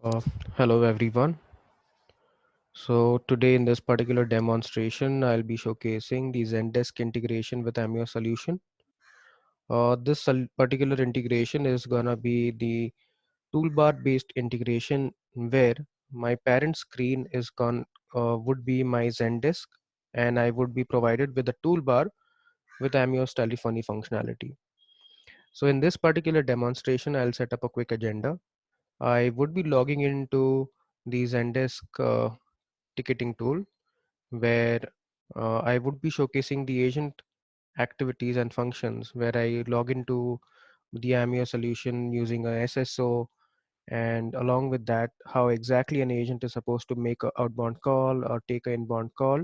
Uh, Hello everyone. So today in this particular demonstration, I'll be showcasing the Zendesk integration with Amio solution. This particular integration is gonna be the toolbar based integration where my parent screen is would be my Zendesk, and I would be provided with a toolbar with Amio's telephony functionality. So in this particular demonstration, I'll set up a quick agenda. I would be logging into the Zendesk ticketing tool where I would be showcasing the agent activities and functions where I log into the Amio solution using a SSO, and along with that, how exactly an agent is supposed to make an outbound call or take an inbound call,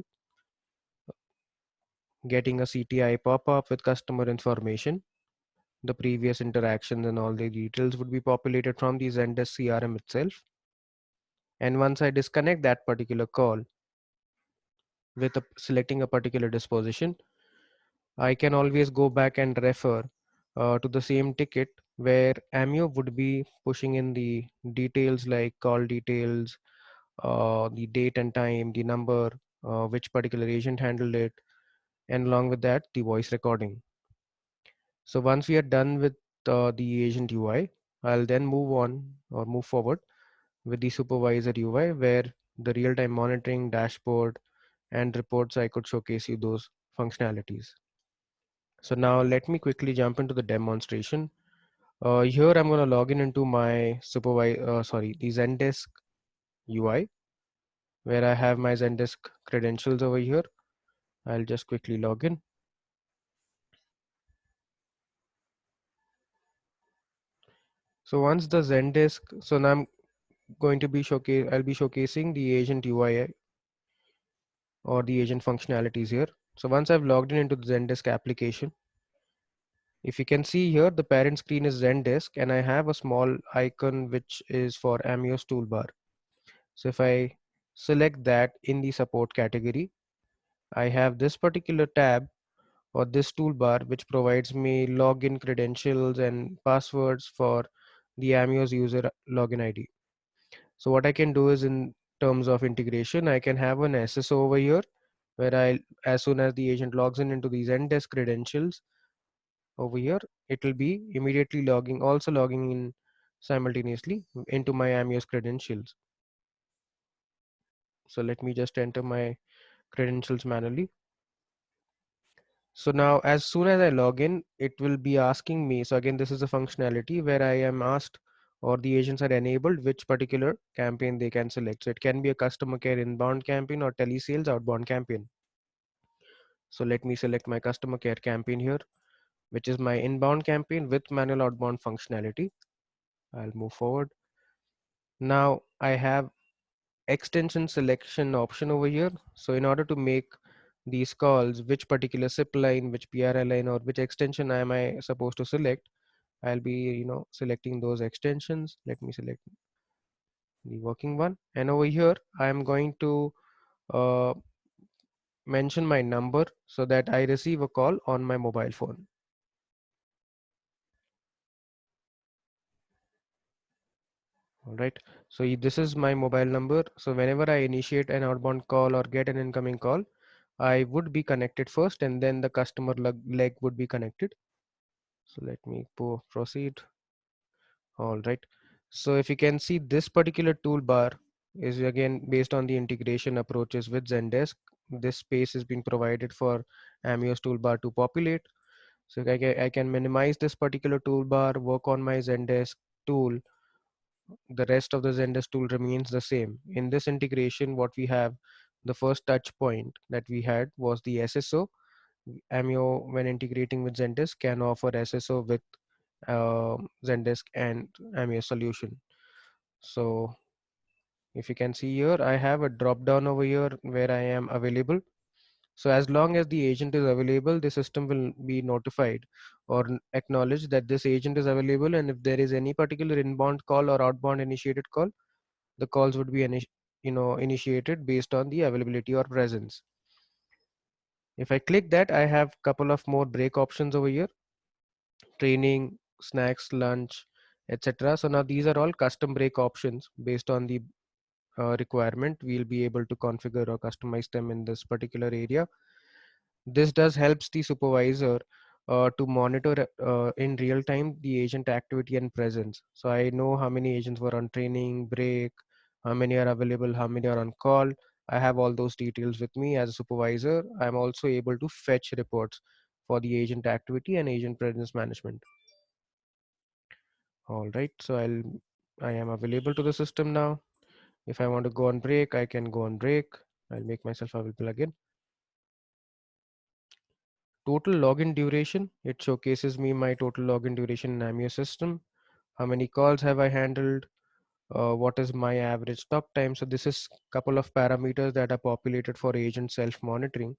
getting a CTI pop-up with customer information. The previous interactions and all the details would be populated from the Zendesk CRM itself. And once I disconnect that particular call with selecting a particular disposition, I can always go back and refer to the same ticket where Amio would be pushing in the details like call details, the date and time, the number, which particular agent handled it, and along with that, the voice recording. So once we are done with the agent UI, I'll then move forward with the supervisor UI where the real-time monitoring dashboard and reports I could showcase you those functionalities. So now let me quickly jump into the demonstration. Here I'm going to log in into my the Zendesk UI where I have my Zendesk credentials over here. I'll just quickly log in. So once the Zendesk, so now I'll be showcasing the agent UI or the agent functionalities here. So once I've logged in into the Zendesk application, if you can see here, the parent screen is Zendesk and I have a small icon which is for Amio's toolbar. So if I select that in the support category, I have this particular tab or this toolbar which provides me login credentials and passwords for the Amio's user login ID. So what I can do is in terms of integration, I can have an SSO over here where as soon as the agent logs in into these Zendesk credentials over here, it will be immediately also logging in simultaneously into my Amio's credentials. So let me just enter my credentials manually. So now as soon as I log in, it will be asking me. So again, this is a functionality where I am asked or the agents are enabled which particular campaign they can select. So it can be a customer care inbound campaign or telesales outbound campaign. So let me select my customer care campaign here, which is my inbound campaign with manual outbound functionality. I'll move forward. Now I have extension selection option over here. So in order to make these calls, which particular SIP line, which PRI line, or which extension am I supposed to select, I'll be selecting those extensions. Let me select the working one, and over here I am going to uh, mention my number so that I receive a call on my mobile phone. All right, so this is my mobile number. So whenever I initiate an outbound call or get an incoming call, I would be connected first and then the customer leg would be connected. So let me proceed. All right. So if you can see, this particular toolbar is again based on the integration approaches with Zendesk. This space has been provided for Amio's toolbar to populate. So I can minimize this particular toolbar, work on my Zendesk tool. The rest of the Zendesk tool remains the same. In this integration, what we have, the first touch point that we had was the SSO. Amio, when integrating with Zendesk, can offer SSO with Zendesk and Amio solution. So if you can see here, I have a drop down over here where I am available. So as long as the agent is available, the system will be notified or acknowledge that this agent is available. And if there is any particular inbound call or outbound initiated call, the calls would be initiated based on the availability or presence. If I click that, I have couple of more break options over here: training, snacks, lunch, etc. So now these are all custom break options based on the requirement. We'll be able to configure or customize them in this particular area. This does helps the supervisor to monitor in real time the agent activity and presence. So I know how many agents were on training, break, how many are available, how many are on call. I have all those details with me as a supervisor. I'm also able to fetch reports for the agent activity and agent presence management. All right, so I am available to the system now. If I want to go on break, I can go on break. I'll make myself available again. Total login duration, it showcases me my total login duration in Amio system. How many calls have I handled? What is my average stop time? So this is couple of parameters that are populated for agent self-monitoring.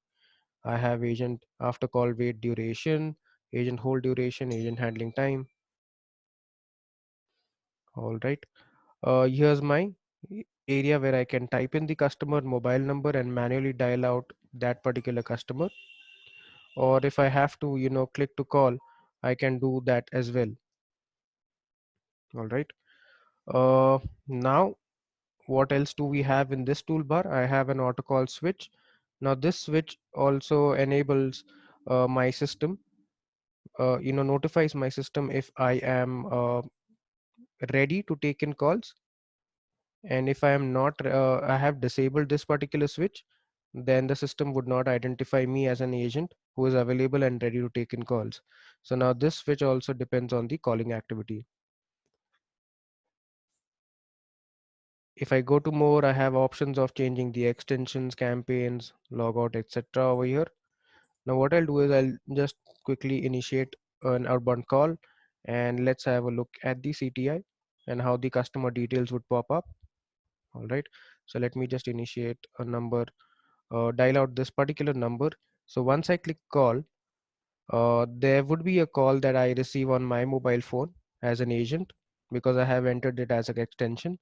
I have agent after call wait duration, agent hold duration, agent handling time. All right. Here's my area where I can type in the customer mobile number and manually dial out that particular customer. Or if I have to, click to call, I can do that as well. All right. Now, what else do we have in this toolbar? I have an auto call switch. Now this switch also enables my system, notifies my system if I am ready to take in calls. And if I am not, I have disabled this particular switch, then the system would not identify me as an agent who is available and ready to take in calls. So now this switch also depends on the calling activity. If I go to more, I have options of changing the extensions, campaigns, logout, etc. over here. Now what I'll do is I'll just quickly initiate an outbound call, and let's have a look at the CTI and how the customer details would pop up. All right. So let me just initiate a number, dial out this particular number. So once I click call, there would be a call that I receive on my mobile phone as an agent because I have entered it as an extension,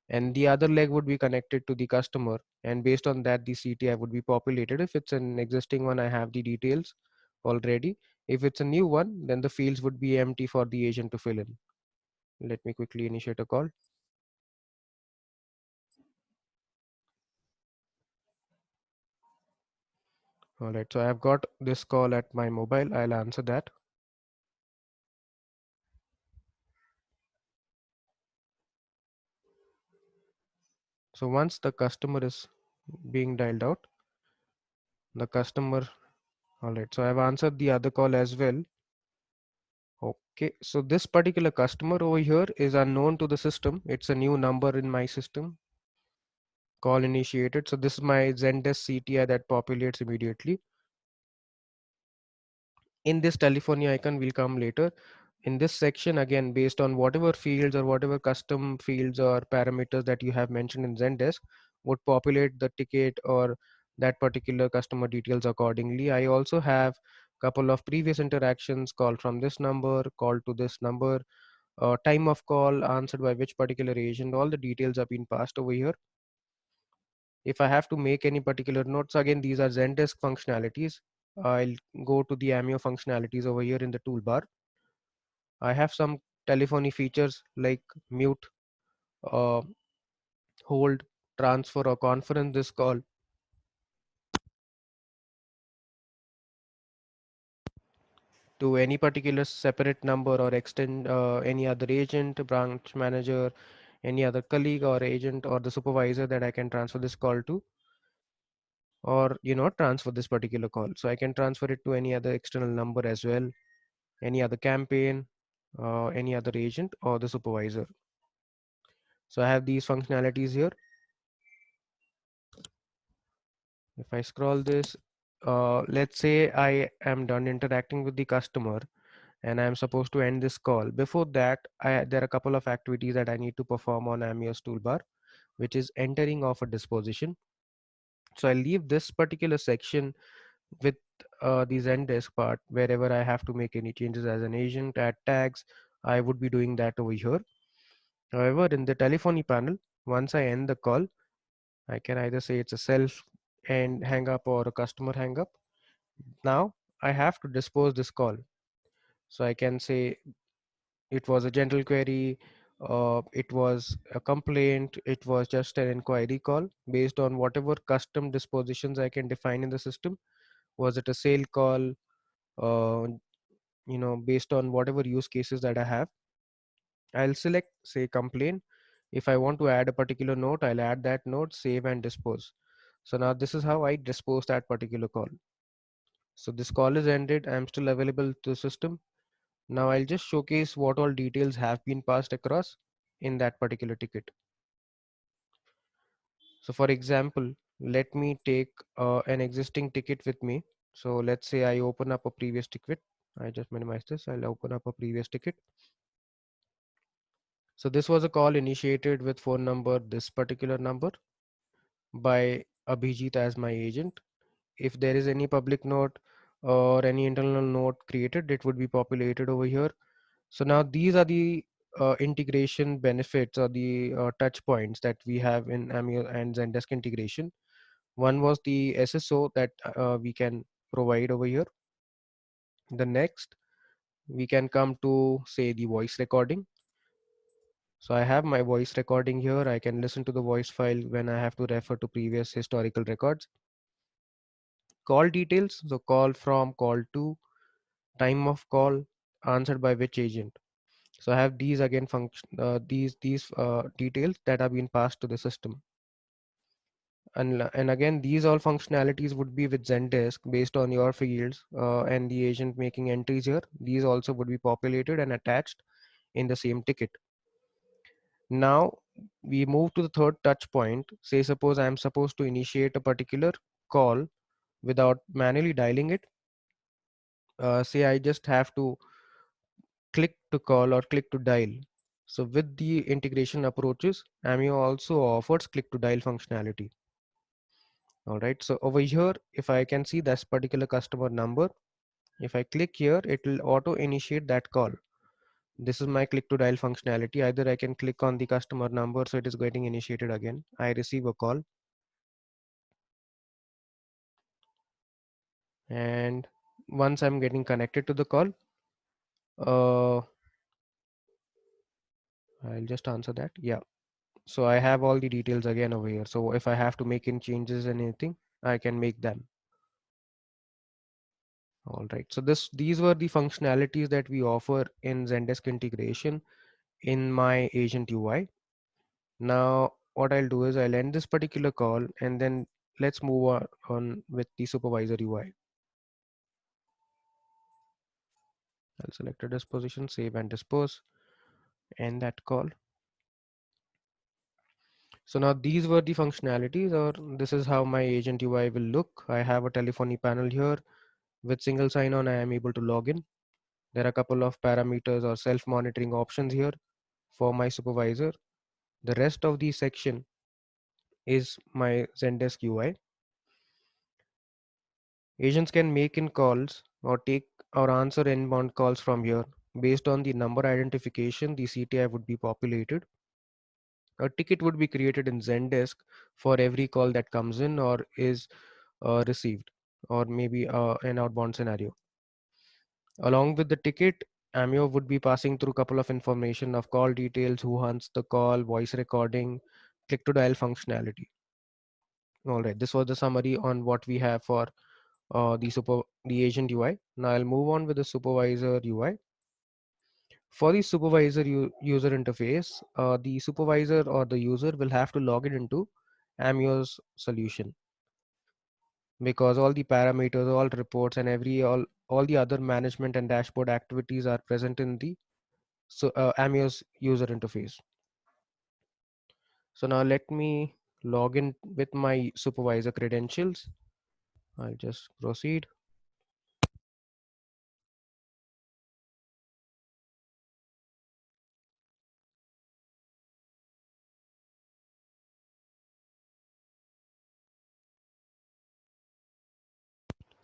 and the other leg would be connected to the customer, and based on that the CTI would be populated. If it's an existing one, I have the details already. If it's a new one, then the fields would be empty for the agent to fill in. Let me quickly initiate a call. All right, so I've got this call at my mobile. I'll answer that. So once the customer is being dialed out, the customer, all right, so I've answered the other call as well. Okay, so this particular customer over here is unknown to the system. It's a new number in my system. Call initiated. So this is my Zendesk CTI that populates immediately. In this telephony icon will come later. In this section, again, based on whatever fields or whatever custom fields or parameters that you have mentioned in Zendesk would populate the ticket or that particular customer details accordingly. I also have couple of previous interactions, call from this number, call to this number, time of call, answered by which particular agent. All the details have been passed over here. If I have to make any particular notes, again, these are Zendesk functionalities. I'll go to the Amio functionalities over here in the toolbar. I have some telephony features like mute, uh, hold, transfer, or conference this call. To any particular separate number or extend any other agent, branch manager, any other colleague or agent or the supervisor that I can transfer this call to, or transfer this particular call. So I can transfer it to any other external number as well, any other campaign, any other agent or the supervisor. So I have these functionalities here. If I scroll this, let's say I am done interacting with the customer and I'm supposed to end this call. Before that, there are a couple of activities that I need to perform on Amio's toolbar, which is entering of a disposition. So I leave this particular section with the Zendesk part. Wherever I have to make any changes as an agent, add tags, I would be doing that over here. However, in the telephony panel, once I end the call, I can either say it's a self and hang up or a customer hang up. Now I have to dispose this call. So I can say it was a general query, it was a complaint, it was just an inquiry call based on whatever custom dispositions I can define in the system. Was it a sale call? uh, Based on whatever use cases that I have, I'll select say complaint. If I want to add a particular note, I'll add that note, save and dispose. So now this is how I dispose that particular call. So this call is ended, I'm still available to the system. Now I'll just showcase what all details have been passed across in that particular ticket. So for example, let me take an existing ticket with me. So let's say I open up a previous ticket. I just minimize this. I'll open up a previous ticket. So this was a call initiated with phone number, this particular number, by Abhijit as my agent. If there is any public note or any internal note created, it would be populated over here. So now these are the integration benefits or the touch points that we have in Amio and Zendesk integration. One was the SSO that we can provide over here. The next, we can come to say the voice recording. So I have my voice recording here. I can listen to the voice file when I have to refer to previous historical records. Call details, so call from, call to, time of call, answered by which agent. So I have these again function these details that have been passed to the system. And again, these all functionalities would be with Zendesk based on your fields and the agent making entries here. These also would be populated and attached in the same ticket. Now we move to the third touch point. Say suppose I am supposed to initiate a particular call without manually dialing it. Say I just have to click to call or click to dial. So with the integration approaches, Amio also offers click to dial functionality. All right. So over here, if I can see this particular customer number, if I click here, it will auto initiate that call. This is my click to dial functionality. Either I can click on the customer number, so it is getting initiated again. I receive a call, and once I'm getting connected to the call, I'll just answer that. Yeah. So I have all the details again over here. So if I have to make any changes and anything, I can make them. All right. So these were the functionalities that we offer in Zendesk integration in my agent UI. Now what I'll do is I'll end this particular call and then let's move on with the supervisor UI. I'll select a disposition, save and dispose, end that call. So now these were the functionalities, or this is how my agent UI will look. I have a telephony panel here. With single sign-on, I am able to log in. There are a couple of parameters or self-monitoring options here for my supervisor. The rest of the section is my Zendesk UI. Agents can make in calls or take or answer inbound calls from here. Based on the number identification, the CTI would be populated. A ticket would be created in Zendesk for every call that comes in or is received, or maybe an outbound scenario. Along with the ticket, Amio would be passing through a couple of information of call details, who hunts the call, voice recording, click to dial functionality. All right, this was the summary on what we have for the agent UI. Now I'll move on with the supervisor UI. For the supervisor user interface, the supervisor or the user will have to log in into Amio's solution, because all the parameters, all reports, and all the other management and dashboard activities are present in the Amio's user interface. So now let me log in with my supervisor credentials. I'll just proceed.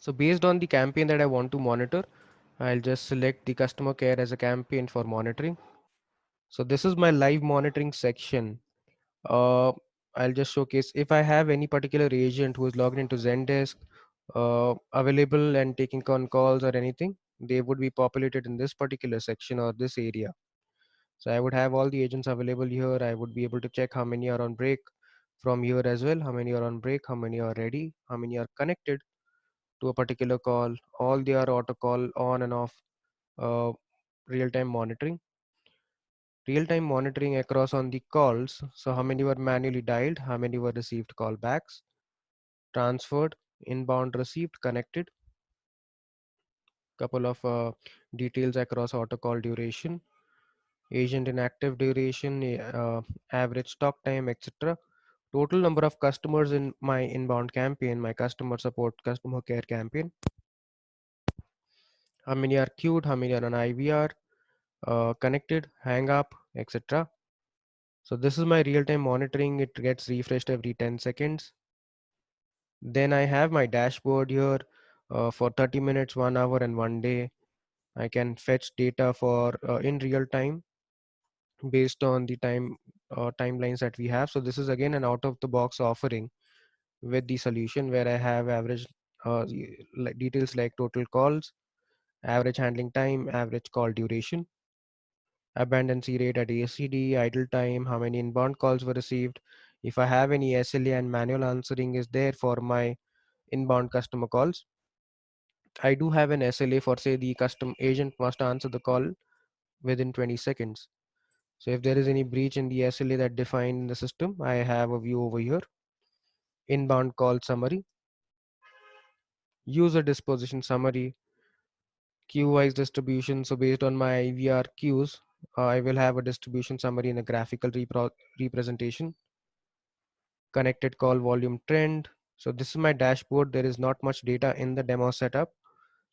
So based on the campaign that I want to monitor, I'll just select the customer care as a campaign for monitoring. So this is my live monitoring section. Uh, I'll just showcase if I have any particular agent who is logged into Zendesk, available and taking on calls or anything, they would be populated in this particular section or this area. So I would have all the agents available here. I would be able to check how many are on break from here as well, how many are on break, how many are ready, how many are connected to a particular call, all they are auto call on and off, uh, real-time monitoring. Real-time monitoring across on the calls. So how many were manually dialed, how many were received callbacks, transferred, inbound received, connected, couple of details across auto call duration, agent inactive duration, average talk time, etc. Total number of customers in my inbound campaign, my customer support, customer care campaign, how many are queued, how many are on IVR, connected, hang up, etc. So this is my real-time monitoring. It gets refreshed every 10 seconds. Then I have my dashboard here for 30 minutes, 1 hour, and 1 day. I can fetch data for in real time based on the timelines that we have. So this is again an out of the box offering with the solution where I have average like details like total calls, average handling time, average call duration, abundancy rate at ACD, idle time, how many inbound calls were received. If I have any SLA and manual answering is there for my inbound customer calls. I do have an SLA for say the custom agent must answer the call within 20 seconds. So if there is any breach in the SLA that defined in the system, I have a view over here. Inbound call summary, user disposition summary, queue wise distribution. So based on my IVR queues, I will have a distribution summary in a graphical representation. Connected call volume trend. So this is my dashboard. There is not much data in the demo setup.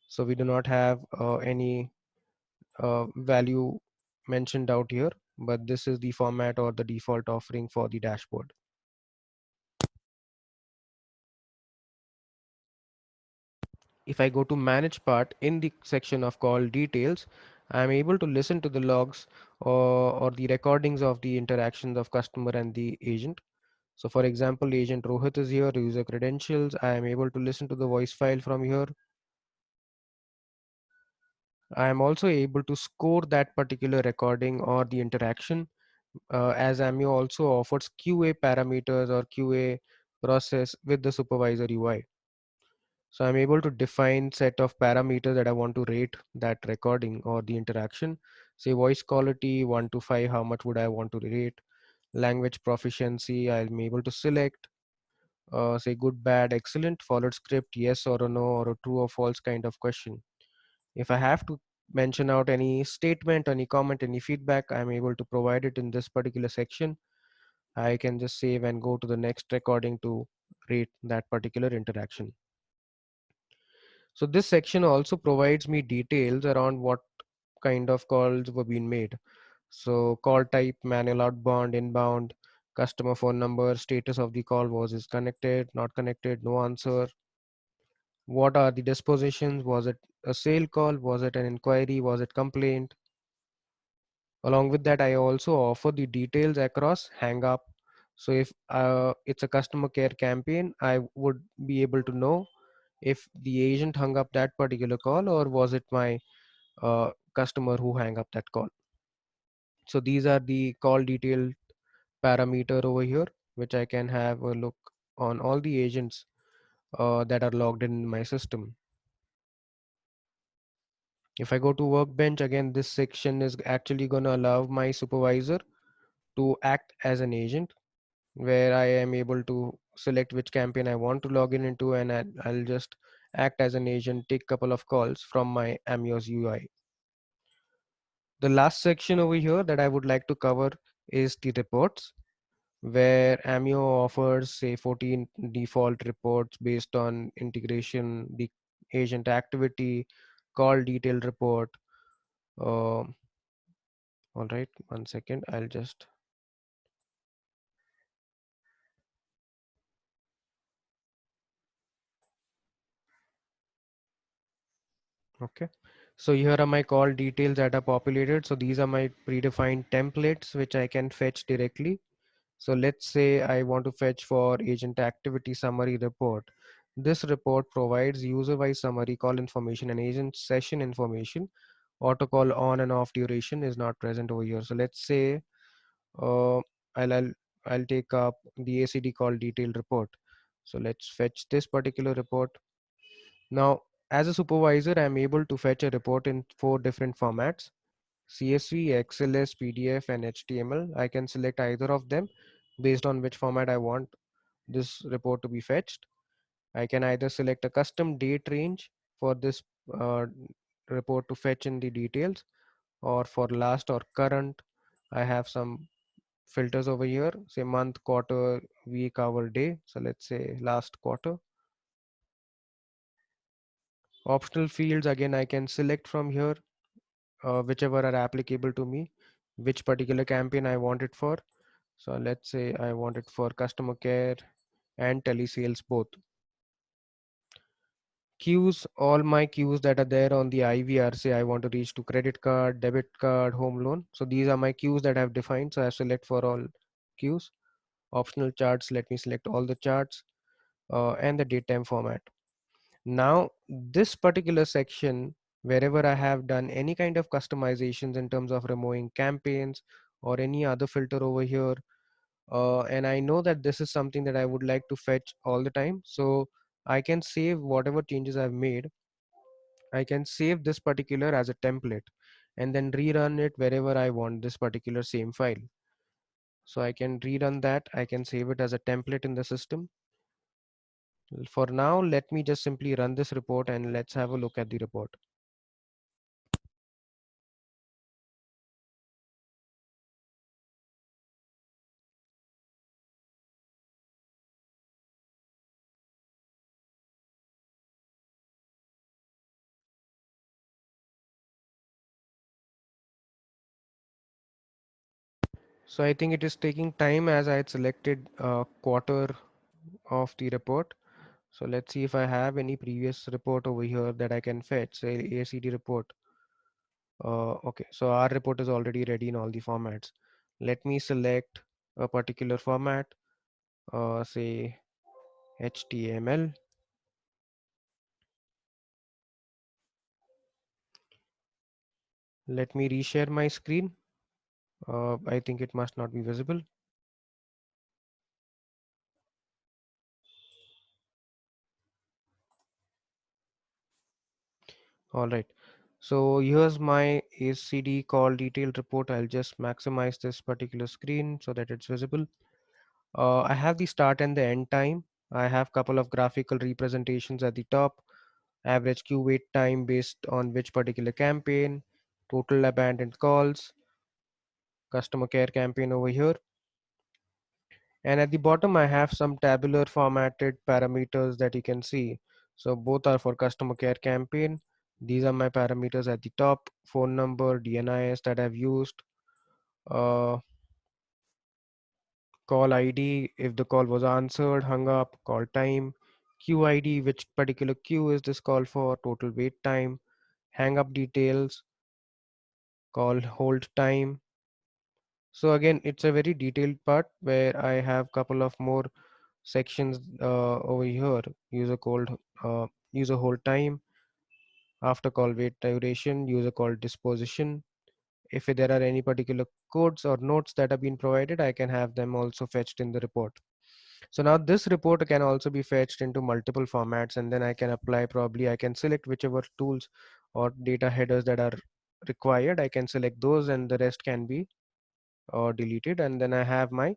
So we do not have any value mentioned out here, but this is the format or the default offering for the dashboard. If I go to manage part in the section of call details, I'm able to listen to the logs or the recordings of the interactions of customer and the agent. So for example, agent Rohit is here, user credentials. I am able to listen to the voice file from here. I am also able to score that particular recording or the interaction as Amio also offers QA parameters or QA process with the supervisor UI. So I'm able to define set of parameters that I want to rate that recording or the interaction. Say voice quality 1 to 5, how much would I want to rate? Language proficiency, I'm able to select say good, bad, excellent, followed script, yes or a no, or a true or false kind of question. If I have to mention out any statement, any comment, any feedback, I'm able to provide it in this particular section. I can just save and go to the next recording to rate that particular interaction. So this section also provides me details around what kind of calls were being made. So call type, manual outbound, inbound, customer phone number, status of the call, was it connected, not connected, no answer. What are the dispositions? Was it a sale call? Was it an inquiry? Was it complaint? Along with that, I also offer the details across hang up. So if it's a customer care campaign, I would be able to know if the agent hung up that particular call or was it my customer who hang up that call. So these are the call detail parameter over here, which I can have a look on all the agents that are logged in my system. If I go to Workbench again, this section is actually going to allow my supervisor to act as an agent where I am able to select which campaign I want to log in into, and I'll just act as an agent, take a couple of calls from my Amios UI. The last section over here that I would like to cover is the reports, where Amio offers say 14 default reports based on integration, the agent activity, call detail report. All right, 1 second, I'll just okay. So here are my call details that are populated. So these are my predefined templates which I can fetch directly. So let's say I want to fetch for agent activity summary report. This report provides user-wise summary, call information, and agent session information auto call on and off duration is not present over here. So let's say uh, I'll, I'll I'll take up the ACD call detailed report. So let's fetch this particular report. Now, as a supervisor, I'm able to fetch a report in four different formats: CSV, XLS, PDF, and HTML. I can select either of them based on which format I want this report to be fetched. I can either select a custom date range for this uh, report to fetch in the details, or for last or current, I have some filters over here, say month, quarter, week, hour, day. So let's say last quarter. Optional fields, again, I can select from here whichever are applicable to me, which particular campaign I want it for. So let's say I want it for customer care and telesales both. Queues, all my queues that are there on the IVR, say I want to reach to credit card, debit card, home loan. So these are my queues that I've defined. So I select for all queues. Optional charts, let me select all the charts and the date time format. Now, this particular section, wherever I have done any kind of customizations in terms of removing campaigns or any other filter over here, and I know that this is something that I would like to fetch all the time. So I can save whatever changes I've made. I can save this particular as a template and then rerun it wherever I want this particular same file. So I can rerun that. I can save it as a template in the system. For now, let me just simply run this report and let's have a look at the report. So I think it is taking time as I had selected a quarter of the report. So let's see if I have any previous report over here that I can fetch, say ACD report. Okay, so our report is already ready in all the formats. Let me select a particular format, say HTML. Let me reshare my screen. I think it must not be visible. All right. So here's my ACD call detailed report. I'll just maximize this particular screen so that it's visible. I have the start and the end time. I have couple of graphical representations at the top, average queue wait time based on which particular campaign, total abandoned calls, customer care campaign over here. And at the bottom, I have some tabular formatted parameters that you can see. So both are for customer care campaign. These are my parameters at the top: phone number, DNIS that I've used, uh, call ID, if the call was answered, hung up, call time, queue ID, which particular queue is this call for, total wait time, hang up details, call hold time. So again, it's a very detailed part where I have couple of more sections over here: user called, user hold time, after call wait duration, user call disposition. If there are any particular codes or notes that have been provided, I can have them also fetched in the report. So now this report can also be fetched into multiple formats, and then I can apply, probably I can select whichever tools or data headers that are required. I can select those and the rest can be deleted, and then I have my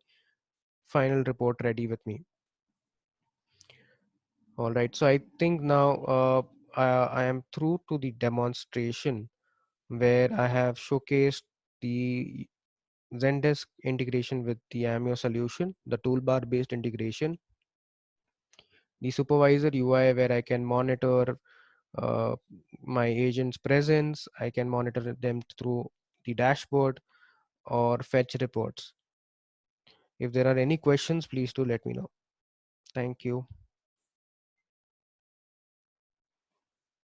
final report ready with me. All right, so I think now I am through to the demonstration where I have showcased the Zendesk integration with the Amio solution, the toolbar based integration, the supervisor UI where I can monitor uh, my agent's presence, I can monitor them through the dashboard or fetch reports. If there are any questions, please do let me know. Thank you.